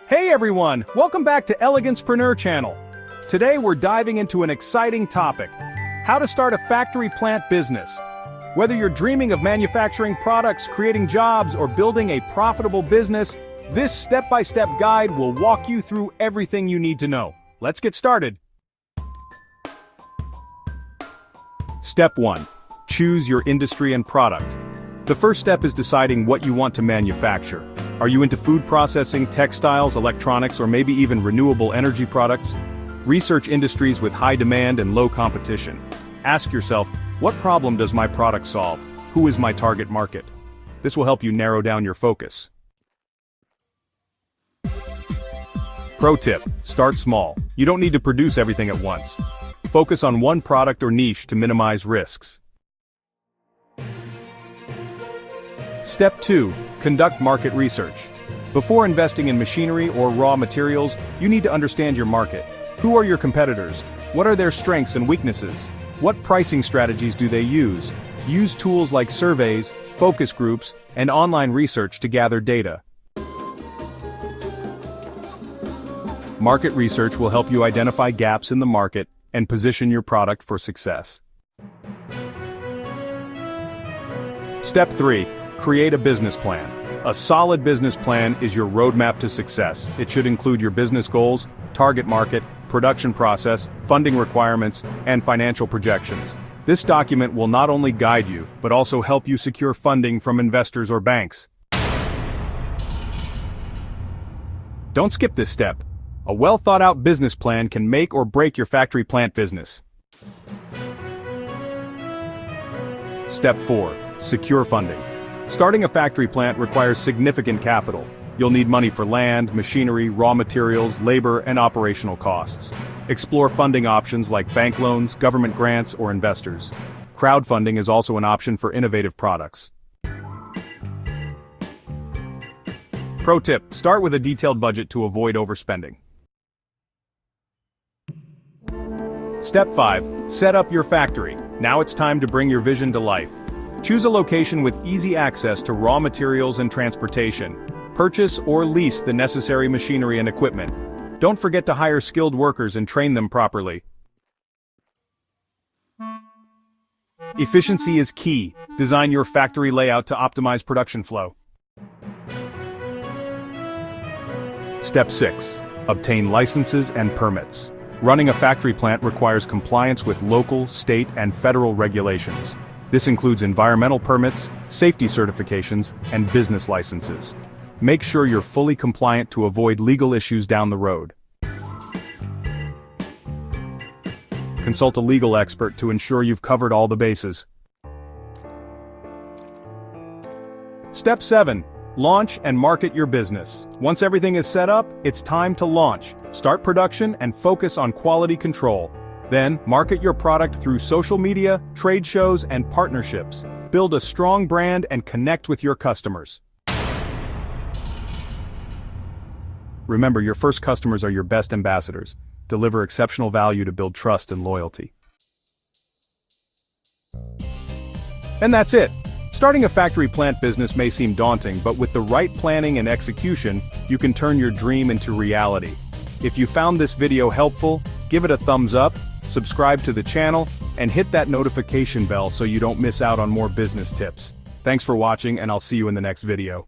Hey everyone, welcome back to Elegancepreneur Channel. Today we're diving into an exciting topic: how to start a factory plant business. Whether you're dreaming of manufacturing products, creating jobs, or building a profitable business, this step-by-step guide will walk you through everything you need to know. Let's get started. Step 1. Choose your industry and product. The first step is deciding what you want to manufacture. Are you into food processing, textiles, electronics, or maybe even renewable energy products? Research industries with high demand and low competition. Ask yourself, what problem does my product solve? Who is my target market? This will help you narrow down your focus. Pro tip: start small. You don't need to produce everything at once. Focus on one product or niche to minimize risks. Step 2. Conduct market research. Before investing in machinery or raw materials, you need to understand your market. Who are your competitors? What are their strengths and weaknesses? What pricing strategies do they use? Use tools like surveys, focus groups, and online research to gather data. Market research will help you identify gaps in the market and position your product for success. Step 3. Create a business plan. A solid business plan is your roadmap to success. It should include your business goals, target market, production process, funding requirements, and financial projections. This document will not only guide you, but also help you secure funding from investors or banks. Don't skip this step. A well-thought-out business plan can make or break your factory plant business. Step 4. Secure funding. Starting a factory plant requires significant capital. You'll need money for land, machinery, raw materials, labor, and operational costs. Explore funding options like bank loans, government grants, or investors. Crowdfunding is also an option for innovative products. Pro tip: start with a detailed budget to avoid overspending. Step 5. Set up your factory. Now it's time to bring your vision to life. Choose a location with easy access to raw materials and transportation. Purchase or lease the necessary machinery and equipment. Don't forget to hire skilled workers and train them properly. Efficiency is key. Design your factory layout to optimize production flow. Step 6. Obtain licenses and permits. Running a factory plant requires compliance with local, state, and federal regulations. This includes environmental permits, safety certifications, and business licenses. Make sure you're fully compliant to avoid legal issues down the road. Consult a legal expert to ensure you've covered all the bases. Step 7. Launch and market your business. Once everything is set up, it's time to launch. Start production and focus on quality control. Then, market your product through social media, trade shows, and partnerships. Build a strong brand and connect with your customers. Remember, your first customers are your best ambassadors. Deliver exceptional value to build trust and loyalty. And that's it. Starting a factory plant business may seem daunting, but with the right planning and execution, you can turn your dream into reality. If you found this video helpful, give it a thumbs up, subscribe to the channel, and hit that notification bell so you don't miss out on more business tips. Thanks for watching, and I'll see you in the next video.